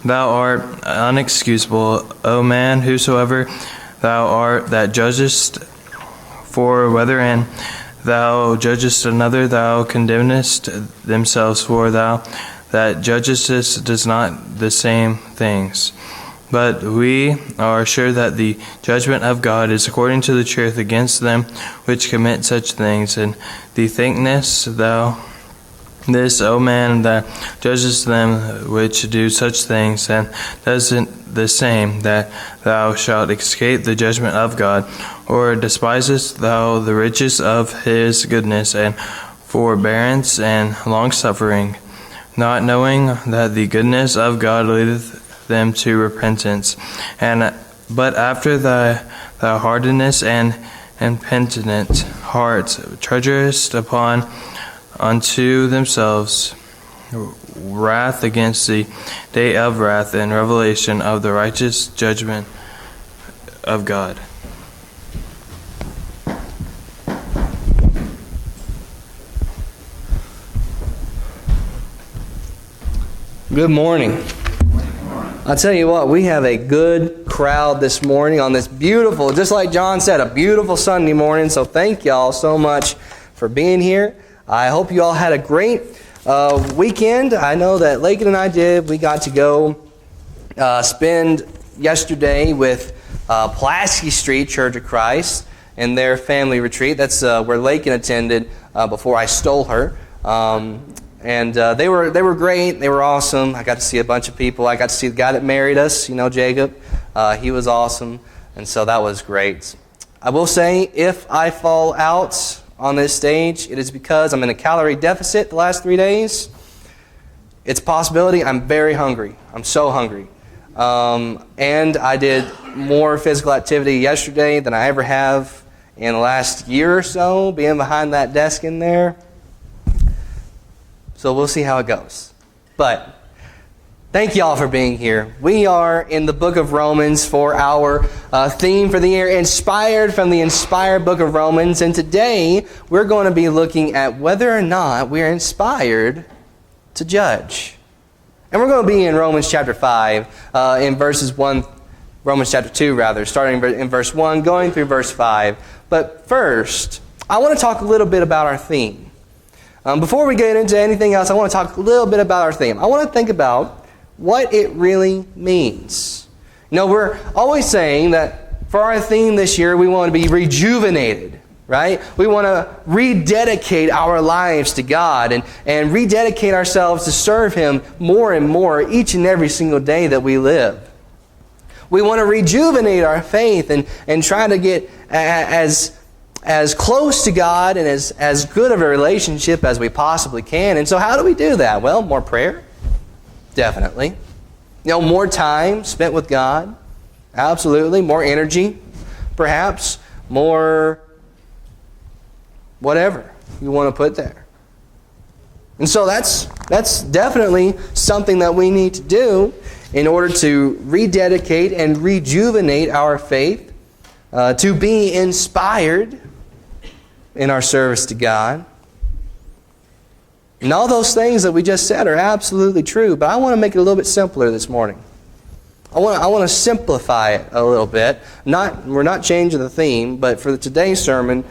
Thou art unexcusable, O man, whosoever thou art that judgest, for whether in thou judgest another, thou condemnest themselves, for thou that judgest does not the same things. But we are sure that the judgment of God is according to the truth against them which commit such things. And thee thinkest thou this, O man, that judgest them which do such things, and doesn't the same, that thou shalt escape the judgment of God? Or despisest thou the riches of his goodness and forbearance and longsuffering, not knowing that the goodness of God leadeth them to repentance? But after thy hardness and impenitent heart treacherest upon unto themselves wrath against the day of wrath and revelation of the righteous judgment of God. Good morning. I'll tell you what, we have a good crowd this morning on this beautiful, just like John said, a beautiful Sunday morning. So thank y'all so much for being here. I hope you all had a great weekend. I know that Lakin and I did. We got to go spend yesterday with Pulaski Street Church of Christ and their family retreat. That's where Lakin attended before I stole her. And they were great. They were awesome. I got to see a bunch of people. I got to see the guy that married us, Jacob. He was awesome. And so that was great. I will say, if I fall out on this stage, it is because I'm in a calorie deficit the last 3 days. It's a possibility. I'm very hungry. I'm so hungry. And I did more physical activity yesterday than I ever have in the last year or so, being behind that desk in there. So we'll see how it goes. But thank you all for being here. We are in the book of Romans for our theme for the year, inspired from the inspired book of Romans. And today we're going to be looking at whether or not we're inspired to judge. And we're going to be in Romans chapter 5, in verses 1, Romans chapter 2 rather, starting in verse 1, going through verse 5. But first, I want to talk a little bit about our theme. Before we get into anything else, I want to talk a little bit about our theme. I want to think about what it really means. We're always saying that for our theme this year, we want to be rejuvenated, right? We want to rededicate our lives to God and rededicate ourselves to serve Him more and more each and every single day that we live. We want to rejuvenate our faith and try to get as close to God and as good of a relationship as we possibly can. And so how do we do that? Well, more prayer. Definitely. More time spent with God. Absolutely. More energy. Perhaps. More whatever you want to put there. And so that's definitely something that we need to do in order to rededicate and rejuvenate our faith, to be inspired in our service to God. And all those things that we just said are absolutely true, but I want to make it a little bit simpler this morning. I want to simplify it a little bit. We're not changing the theme, but for today's sermon,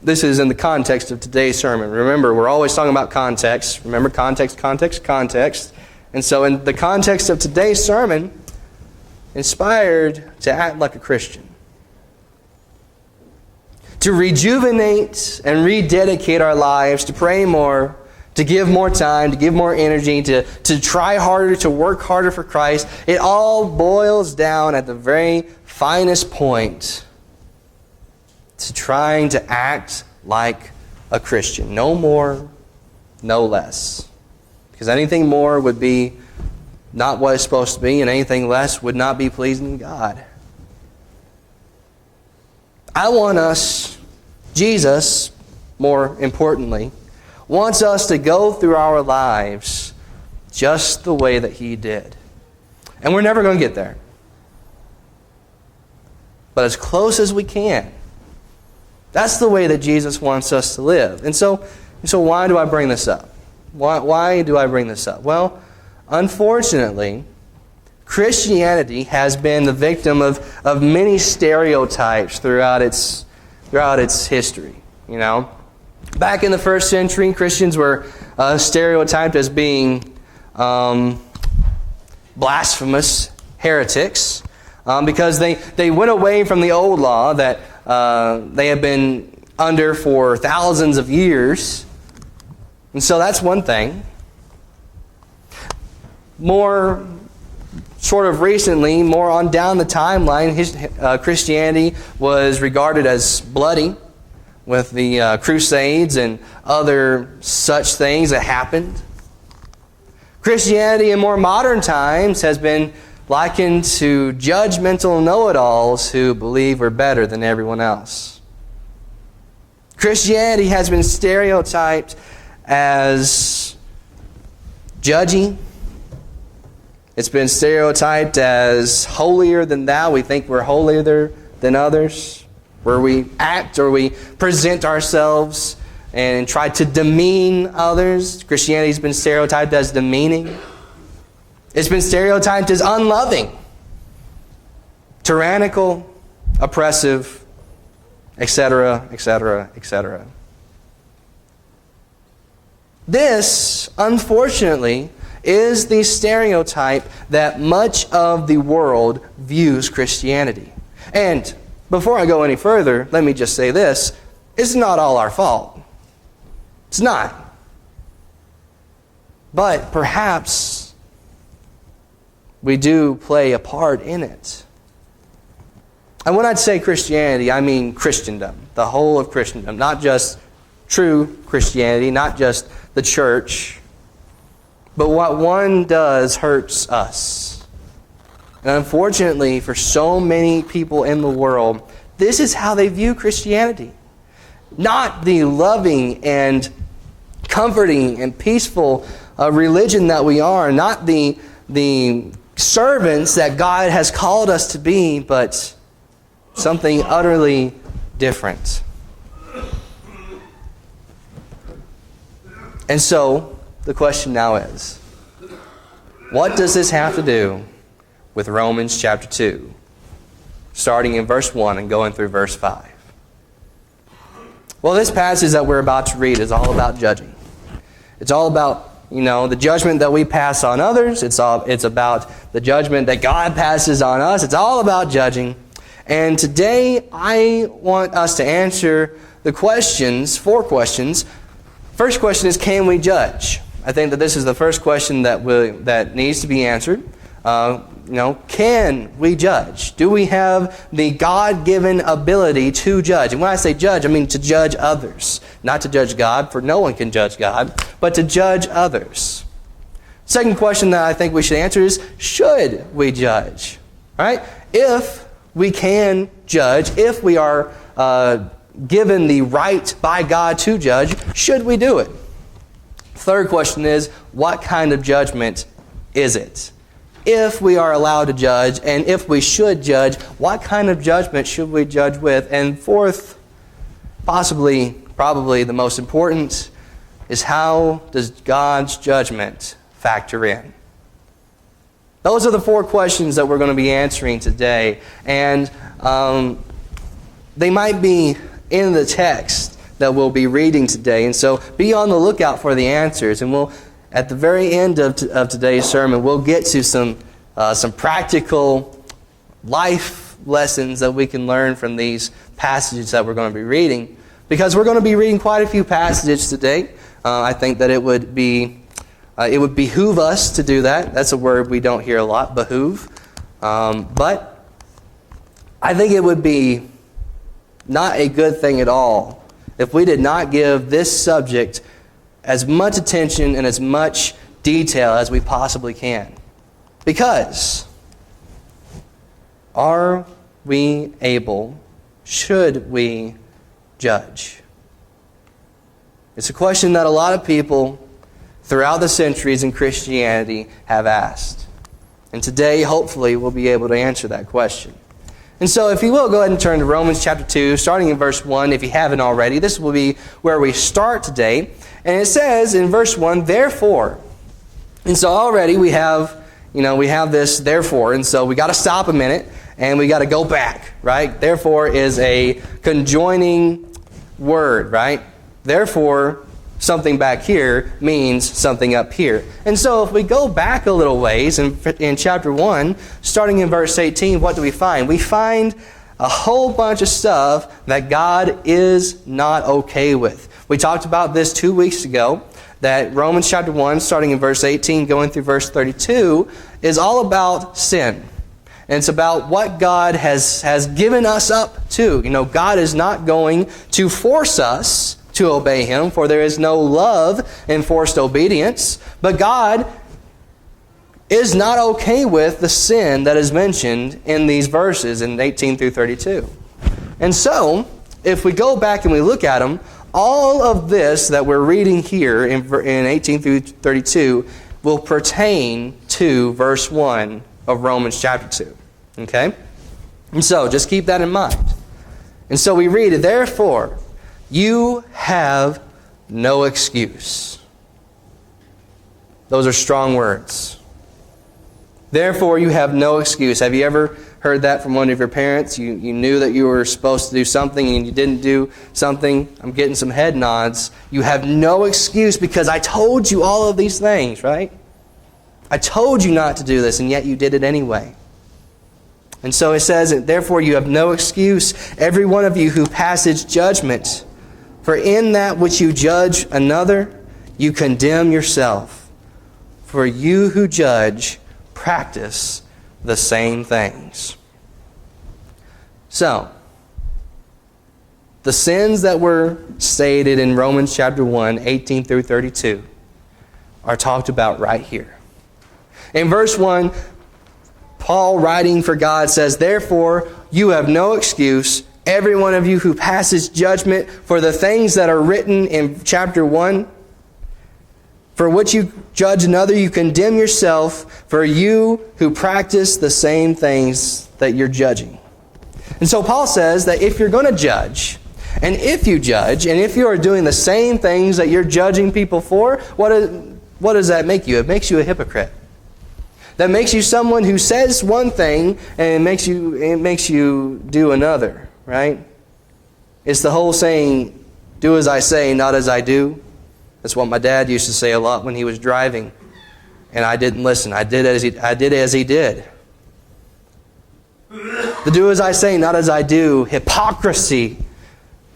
this is in the context of today's sermon. Remember, we're always talking about context. Remember, context, context, context. And so in the context of today's sermon, inspired to act like a Christian. To rejuvenate and rededicate our lives, to pray more, to give more time, to give more energy, to try harder, to work harder for Christ. It all boils down at the very finest point to trying to act like a Christian. No more, no less. Because anything more would be not what it's supposed to be, and anything less would not be pleasing to God. I want us, Jesus, more importantly, wants us to go through our lives just the way that He did. And we're never going to get there. But as close as we can. That's the way that Jesus wants us to live. And so why do I bring this up? Why do I bring this up? Well, unfortunately, Christianity has been the victim of many stereotypes throughout its history. You know, back in the first century, Christians were stereotyped as being blasphemous heretics because they went away from the old law that they had been under for thousands of years. And so that's one thing. More sort of recently, more on down the timeline, Christianity was regarded as bloody with the Crusades and other such things that happened. Christianity in more modern times has been likened to judgmental know-it-alls who believe we're better than everyone else. Christianity has been stereotyped as judgy. It's been stereotyped as holier than thou. We think we're holier than others, where we act or we present ourselves and try to demean others. Christianity's been stereotyped as demeaning. It's been stereotyped as unloving, tyrannical, oppressive, etc., etc., etc. This, unfortunately, is the stereotype that much of the world views Christianity. And before I go any further, let me just say this. It's not all our fault. It's not. But perhaps we do play a part in it. And when I say Christianity, I mean Christendom, the whole of Christendom, not just true Christianity, not just the church. But what one does hurts us. And unfortunately, for so many people in the world, this is how they view Christianity. Not the loving and comforting and peaceful religion that we are, not the servants that God has called us to be, but something utterly different. And so, the question now is, what does this have to do with Romans chapter 2, starting in verse 1 and going through verse 5? Well, this passage that we're about to read is all about judging. It's all about, the judgment that we pass on others. It's about the judgment that God passes on us. It's all about judging. And today, I want us to answer the questions, 4 questions. First question is, can we judge? I think that this is the first question that needs to be answered. Can we judge? Do we have the God-given ability to judge? And when I say judge, I mean to judge others. Not to judge God, for no one can judge God, but to judge others. Second question that I think we should answer is, should we judge? Right? If we can judge, if we are given the right by God to judge, should we do it? Third question is, what kind of judgment is it? If we are allowed to judge, and if we should judge, what kind of judgment should we judge with? And fourth, probably the most important, is how does God's judgment factor in? Those are the 4 questions that we're going to be answering today. And they might be in the text that we'll be reading today. And so be on the lookout for the answers. And we'll, at the very end of today's sermon, we'll get to some practical life lessons that we can learn from these passages that we're going to be reading. Because we're going to be reading quite a few passages today. I think that it would behoove us to do that. That's a word we don't hear a lot, behoove. But I think it would be not a good thing at all if we did not give this subject as much attention and as much detail as we possibly can. Because are we able, should we judge? It's a question that a lot of people throughout the centuries in Christianity have asked. And today, hopefully, we'll be able to answer that question. And so, if you will, go ahead and turn to Romans chapter 2, starting in verse 1, if you haven't already. This will be where we start today. And it says in verse 1, therefore. And so already we have, we have this therefore, and so we got to stop a minute and we got to go back, right? Therefore is a conjoining word, right? Therefore, something back here means something up here. And so if we go back a little ways in chapter 1, starting in verse 18, what do we find? We find a whole bunch of stuff that God is not okay with. We talked about this 2 weeks ago, that Romans chapter 1, starting in verse 18, going through verse 32, is all about sin. And it's about what God has given us up to. God is not going to force us to obey Him, for there is no love in forced obedience. But God is not okay with the sin that is mentioned in these verses in 18 through 32. And so, if we go back and we look at them, all of this that we're reading here in 18 through 32 will pertain to verse 1 of Romans chapter 2. Okay? And so, just keep that in mind. And so we read, therefore, you have no excuse. Those are strong words. Therefore, you have no excuse. Have you ever heard that from one of your parents? You knew that you were supposed to do something and you didn't do something. I'm getting some head nods. You have no excuse because I told you all of these things, right? I told you not to do this, and yet you did it anyway. And so it says, therefore you have no excuse, every one of you who passes judgment. For in that which you judge another, you condemn yourself. For you who judge practice the same things. So, the sins that were stated in Romans chapter 1, 18 through 32, are talked about right here. In verse 1, Paul, writing for God, says, therefore, you have no excuse, every one of you who passes judgment for the things that are written in chapter 1. For which you judge another, you condemn yourself, for you who practice the same things that you're judging. And so Paul says that if you're going to judge, and if you judge, and if you are doing the same things that you're judging people for, what does that make you? It makes you a hypocrite. That makes you someone who says one thing and it makes you do another, right? It's the whole saying, do as I say, not as I do. That's what my dad used to say a lot when he was driving, and I didn't listen. I did as he did. The do as I say, not as I do, hypocrisy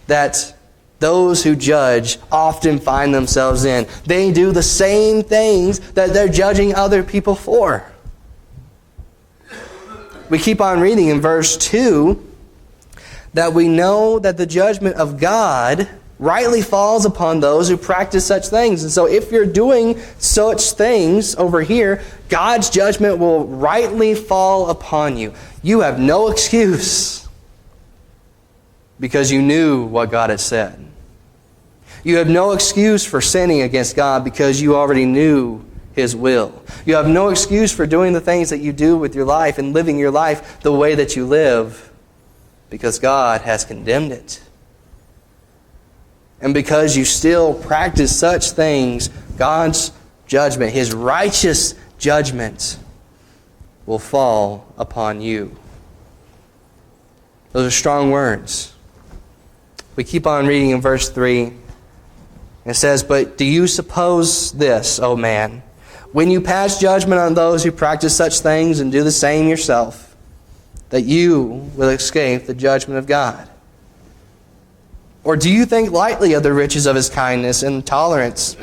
that those who judge often find themselves in. They do the same things that they're judging other people for. We keep on reading in verse 2 that we know that the judgment of God rightly falls upon those who practice such things. And so if you're doing such things over here, God's judgment will rightly fall upon you. You have no excuse because you knew what God had said. You have no excuse for sinning against God because you already knew His will. You have no excuse for doing the things that you do with your life and living your life the way that you live because God has condemned it. And because you still practice such things, God's judgment, His righteous judgment, will fall upon you. Those are strong words. We keep on reading in verse 3. It says, but do you suppose this, O man, when you pass judgment on those who practice such things and do the same yourself, that you will escape the judgment of God? Or do you think lightly of the riches of His kindness and tolerance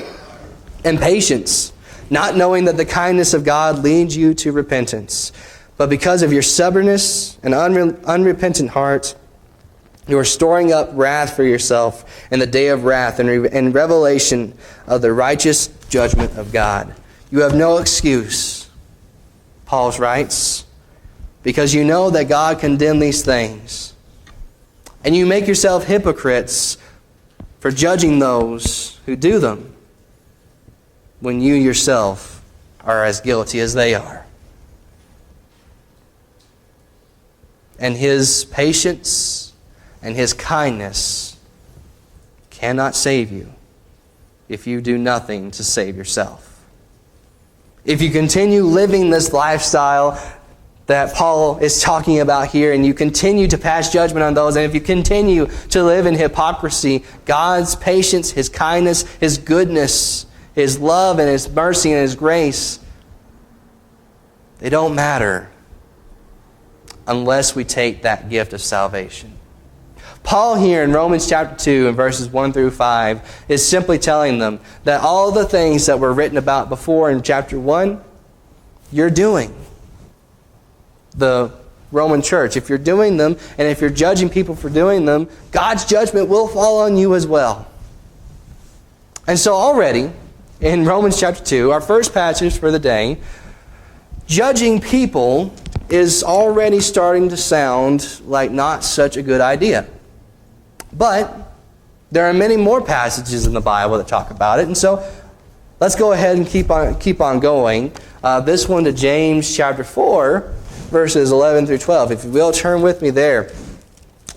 and patience, not knowing that the kindness of God leads you to repentance? But because of your stubbornness and unrepentant heart, you are storing up wrath for yourself in the day of wrath and revelation of the righteous judgment of God. You have no excuse, Paul writes, because you know that God condemned these things. And you make yourself hypocrites for judging those who do them when you yourself are as guilty as they are. And His patience and His kindness cannot save you if you do nothing to save yourself. if you continue living this lifestyle that Paul is talking about here, and you continue to pass judgment on those, and if you continue to live in hypocrisy, God's patience, His kindness, His goodness, His love, and His mercy, and His grace, they don't matter unless we take that gift of salvation. Paul here in Romans chapter 2 and verses 1 through 5 is simply telling them that all the things that were written about before in chapter 1, you're doing. The Roman church, if you're doing them, and if you're judging people for doing them, God's judgment will fall on you as well. And so already, in Romans chapter 2, our first passage for the day, judging people is already starting to sound like not such a good idea. But there are many more passages in the Bible that talk about it, and so let's go ahead and keep on going. This one to James chapter 4, verses 11 through 12. If you will, turn with me there.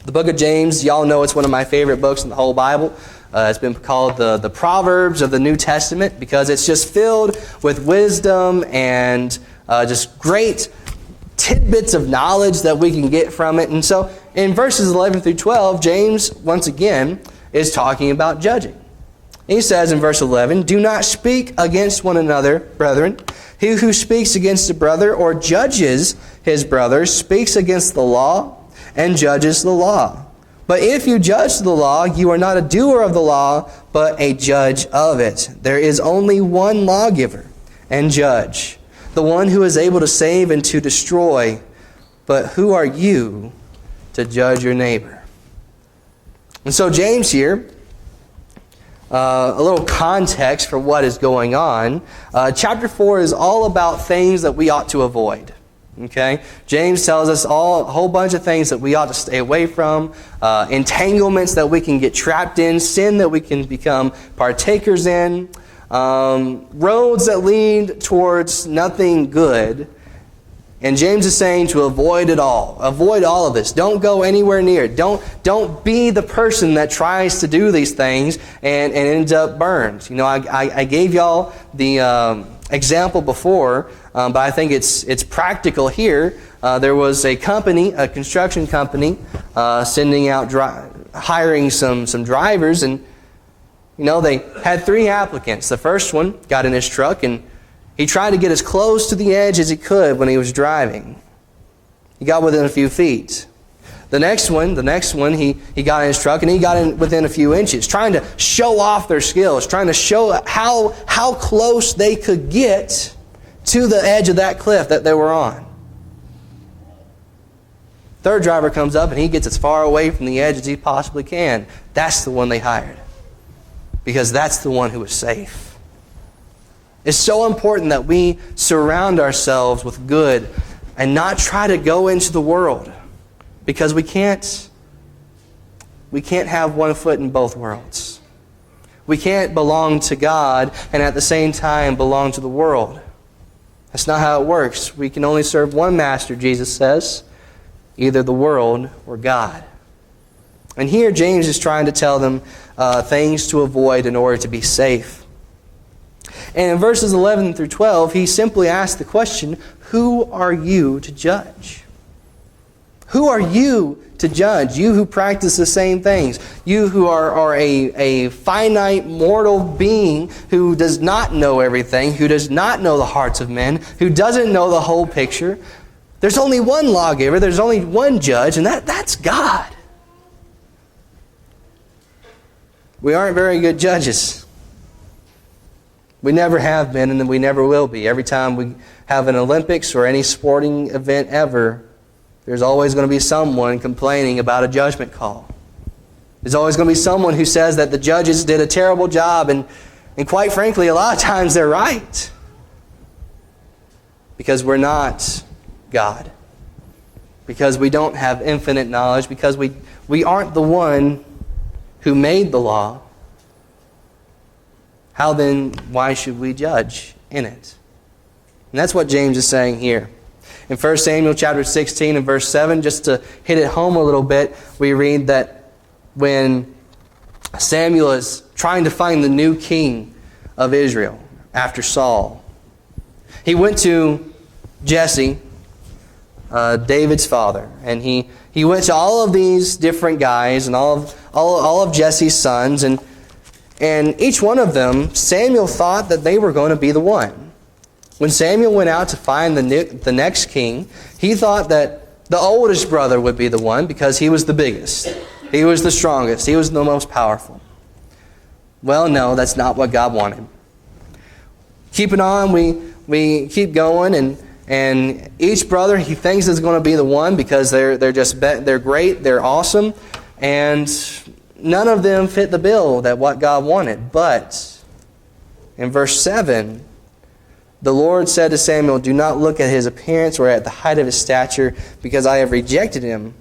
The book of James, y'all know it's one of my favorite books in the whole Bible. It's been called the Proverbs of the New Testament because it's just filled with wisdom and just great tidbits of knowledge that we can get from it. And so in verses 11 through 12, James, once again, is talking about judging. He says in verse 11, "Do not speak against one another, brethren. He who speaks against a brother or judges his brother speaks against the law and judges the law. But if you judge the law, you are not a doer of the law, but a judge of it. There is only one lawgiver and judge, the one who is able to save and to destroy. But who are you to judge your neighbor?" And so James here, a little context for what is going on. Chapter 4 is all about things that we ought to avoid. Okay? James tells us a whole bunch of things that we ought to stay away from, entanglements that we can get trapped in, sin that we can become partakers in, roads that lead towards nothing good. And James is saying to avoid it all. Avoid all of this. Don't go anywhere near it. Don't be the person that tries to do these things and ends up burned. You know, I gave y'all the example before, but I think it's practical here. There was a company, a construction company, sending out hiring some drivers, and you know, they had 3 applicants. The first one got in his truck and he tried to get as close to the edge as he could when he was driving. He got within a few feet. The next one, he got in his truck and he got in within a few inches, trying to show off their skills, trying to show how close they could get to the edge of that cliff that they were on. Third driver comes up and he gets as far away from the edge as he possibly can. That's the one they hired, because that's the one who was safe. It's so important that we surround ourselves with good and not try to go into the world, because we can't have one foot in both worlds. We can't belong to God and at the same time belong to the world. That's not how it works. We can only serve one master, Jesus says, either the world or God. And here James is trying to tell them things to avoid in order to be safe. And in verses 11 through 12, he simply asks the question, who are you to judge? Who are you to judge? You who practice the same things. You who are a finite mortal being who does not know everything, who does not know the hearts of men, who doesn't know the whole picture. There's only one lawgiver, there's only one judge, and that's God. We aren't very good judges. We never have been, and we never will be. Every time we have an Olympics or any sporting event ever, there's always going to be someone complaining about a judgment call. There's always going to be someone who says that the judges did a terrible job, and quite frankly, a lot of times they're right. Because we're not God. Because we don't have infinite knowledge. Because we aren't the one who made the law. How then, why should we judge in it? And that's what James is saying here. In 1 Samuel chapter 16 and verse 7, just to hit it home a little bit, we read that when Samuel is trying to find the new king of Israel after Saul, He went to Jesse, David's father, and he went to all of these different guys and all of Jesse's sons, and each one of them, Samuel thought that they were going to be the one. When Samuel went out to find the next king, he thought that the oldest brother would be the one because he was the biggest. He was the strongest. He was the most powerful. Well, no, that's not what God wanted. Keeping on, we keep going, and each brother he thinks is going to be the one because they're great, they're awesome, and none of them fit the bill that what God wanted. But in verse 7, the Lord said to Samuel, "Do not look at his appearance or at the height of his stature, because I have rejected him.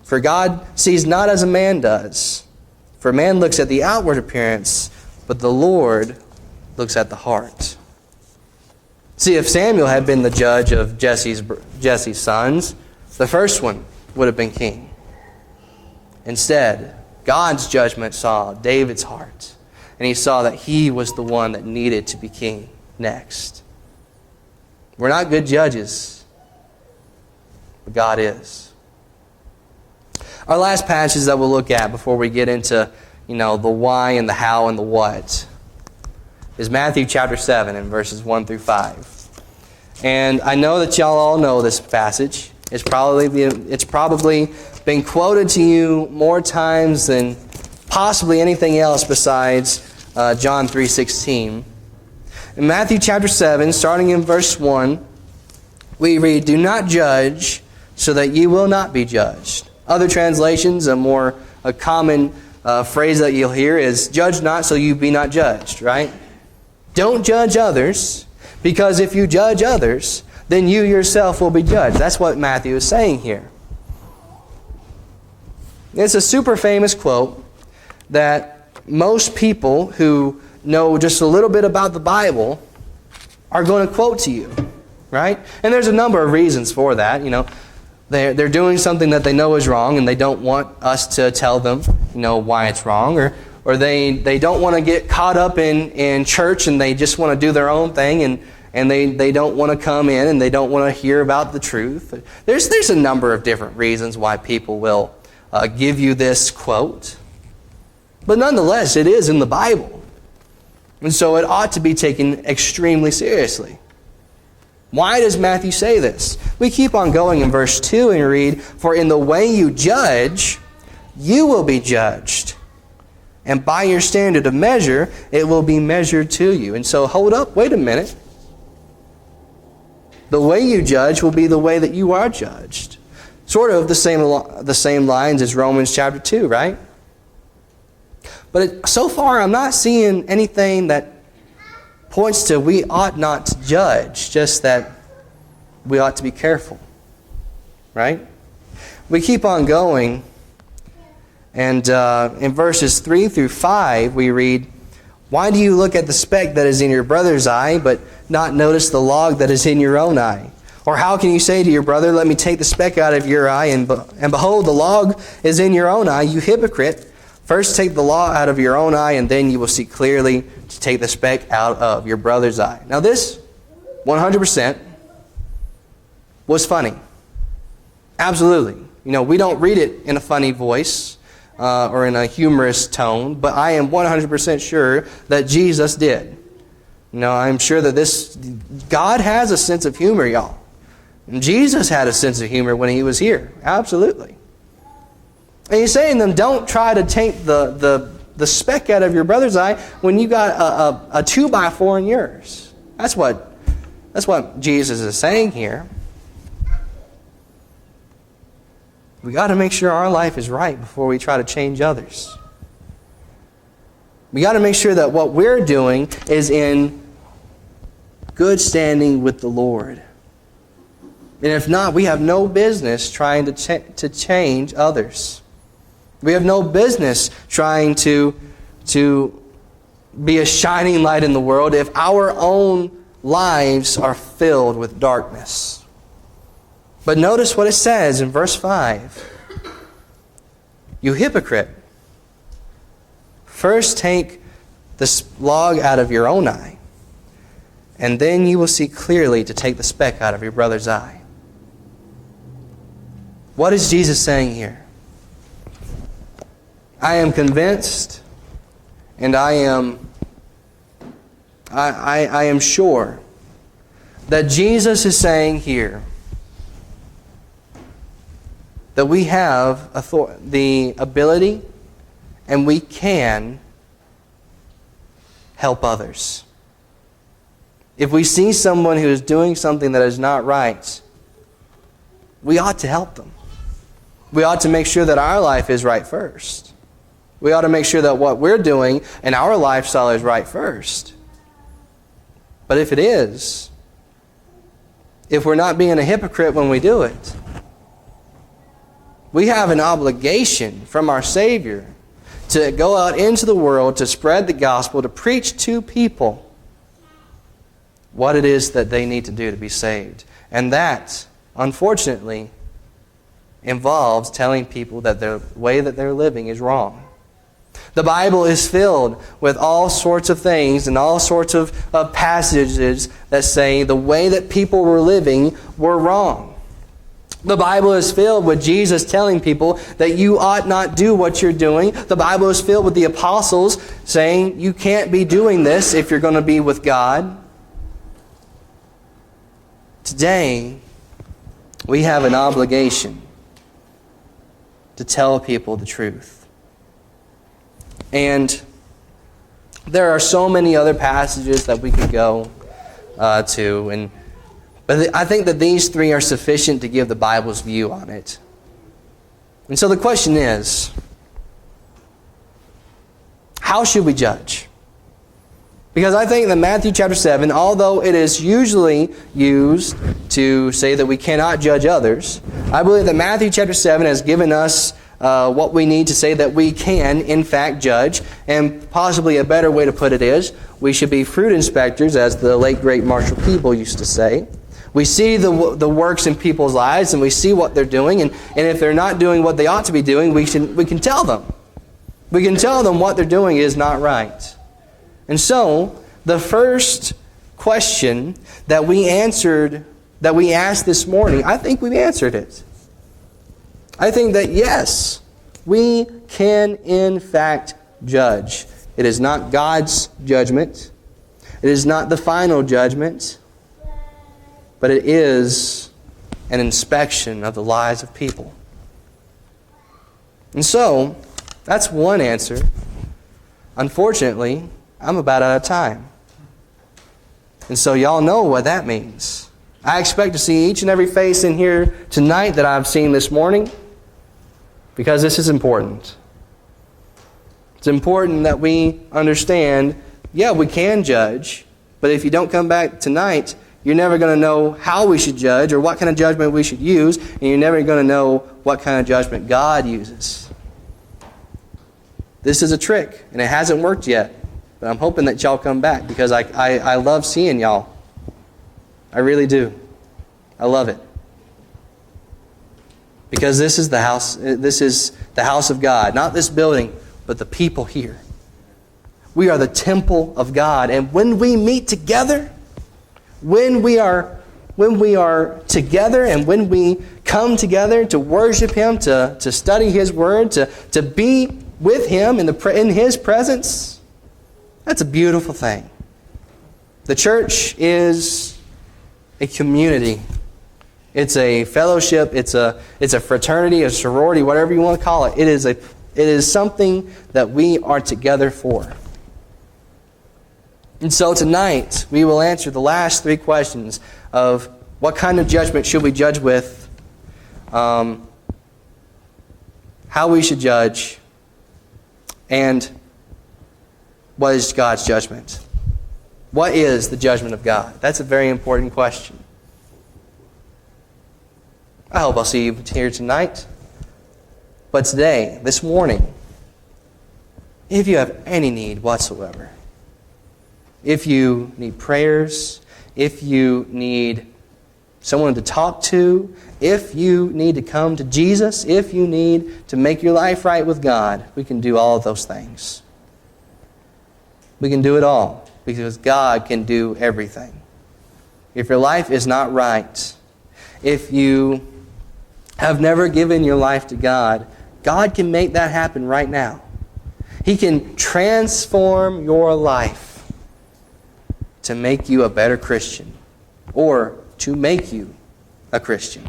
For God sees not as a man does. For man looks at the outward appearance, but the Lord looks at the heart." See, if Samuel had been the judge of Jesse's sons, the first one would have been king. Instead, God's judgment saw David's heart, and he saw that he was the one that needed to be king next. We're not good judges, but God is. Our last passage that we'll look at before we get into, the why and the how and the what is Matthew chapter 7 and verses 1 through 5. And I know that y'all all know this passage. It's probably been quoted to you more times than possibly anything else besides John 3:16. In Matthew chapter 7, starting in verse 1, we read, "Do not judge, so that you will not be judged." Other translations, a common phrase that you'll hear is, "Judge not, so you be not judged," right? Don't judge others, because if you judge others, then you yourself will be judged. That's what Matthew is saying here. It's a super famous quote that most people who know just a little bit about the Bible are going to quote to you, right? And there's a number of reasons for that. They're doing something that they know is wrong, and they don't want us to tell them, why it's wrong, or they don't want to get caught up in church, and they just want to do their own thing, and they don't want to come in, and they don't want to hear about the truth. There's a number of different reasons why people will give you this quote. But nonetheless, it is in the Bible. And so it ought to be taken extremely seriously. Why does Matthew say this? We keep on going in verse 2 and read, "For in the way you judge, you will be judged. And by your standard of measure, it will be measured to you." And so hold up, wait a minute. The way you judge will be the way that you are judged. Sort of the same lines as Romans chapter 2, right? But so far, I'm not seeing anything that points to we ought not to judge, just that we ought to be careful, right? We keep on going, and in verses 3 through 5, we read, "Why do you look at the speck that is in your brother's eye, but not notice the log that is in your own eye? Or how can you say to your brother, 'Let me take the speck out of your eye,' and behold, the log is in your own eye? You hypocrite! First take the log out of your own eye, and then you will see clearly to take the speck out of your brother's eye." Now this, 100%, was funny. Absolutely. We don't read it in a funny voice or in a humorous tone, but I am 100% sure that Jesus did. I'm sure that God has a sense of humor, y'all. And Jesus had a sense of humor when he was here. Absolutely. And he's saying to them, don't try to take the speck out of your brother's eye when you got a 2x4 in yours. That's what Jesus is saying here. We got to make sure our life is right before we try to change others. We got to make sure that what we're doing is in good standing with the Lord. And if not, we have no business trying to change others. We have no business trying to be a shining light in the world if our own lives are filled with darkness. But notice what it says in verse 5. "You hypocrite! First take the log out of your own eye, and then you will see clearly to take the speck out of your brother's eye. What is Jesus saying here? I am convinced, and I am sure that Jesus is saying here that we have the ability and we can help others. If we see someone who is doing something that is not right, we ought to help them. We ought to make sure that our life is right first. We ought to make sure that what we're doing and our lifestyle is right first. But if it is, if we're not being a hypocrite when we do it, we have an obligation from our Savior to go out into the world, to spread the gospel, to preach to people what it is that they need to do to be saved. And that, unfortunately, involves telling people that the way that they're living is wrong. The Bible is filled with all sorts of things and all sorts of passages that say the way that people were living were wrong. The Bible is filled with Jesus telling people that you ought not do what you're doing. The Bible is filled with the apostles saying you can't be doing this if you're going to be with God. Today, we have an obligation to tell people the truth. And there are so many other passages that we could go to, but I think that these three are sufficient to give the Bible's view on it. And so the question is, how should we judge? Because I think that Matthew chapter 7, although it is usually used to say that we cannot judge others, I believe that Matthew chapter 7 has given us what we need to say that we can, in fact, judge. And possibly a better way to put it is, we should be fruit inspectors, as the late, great Marshall Peeble used to say. We see the works in people's lives, and we see what they're doing. And if they're not doing what they ought to be doing, we can tell them. We can tell them what they're doing is not right. And so, the first question that we asked this morning, I think we've answered it. I think that yes, we can in fact judge. It is not God's judgment. It is not the final judgment. But it is an inspection of the lives of people. And so, that's one answer. Unfortunately, I'm about out of time. And so y'all know what that means. I expect to see each and every face in here tonight that I've seen this morning, because this is important. It's important that we understand, yeah, we can judge, but if you don't come back tonight, you're never going to know how we should judge or what kind of judgment we should use, and you're never going to know what kind of judgment God uses. This is a trick, and it hasn't worked yet, but I'm hoping that y'all come back, because I love seeing y'all. I really do. I love it. Because this is the house of God, not this building, but the people here. We are the temple of God, and when we meet together, when we are together and when we come together to worship Him, to study His Word, to be with Him in His presence, that's a beautiful thing. The church is a community. It's a fellowship. It's a fraternity, a sorority, whatever you want to call it. It is something that we are together for. And so tonight, we will answer the last three questions of what kind of judgment should we judge with, how we should judge, and what is God's judgment? What is the judgment of God? That's a very important question. I hope I'll see you here tonight. But today, this morning, if you have any need whatsoever, if you need prayers, if you need someone to talk to, if you need to come to Jesus, if you need to make your life right with God, we can do all of those things. We can do it all because God can do everything. if your life is not right, if you have never given your life to God, God can make that happen right now. He can transform your life to make you a better Christian, or to make you a Christian.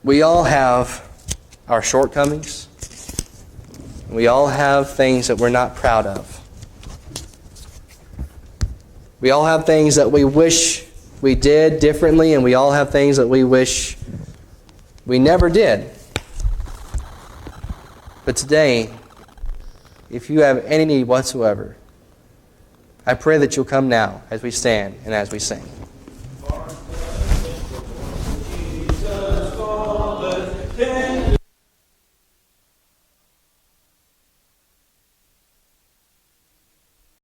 We all have our shortcomings. We all have things that we're not proud of. We all have things that we wish we did differently, and we all have things that we wish we never did. But today, if you have any need whatsoever, I pray that you'll come now as we stand and as we sing.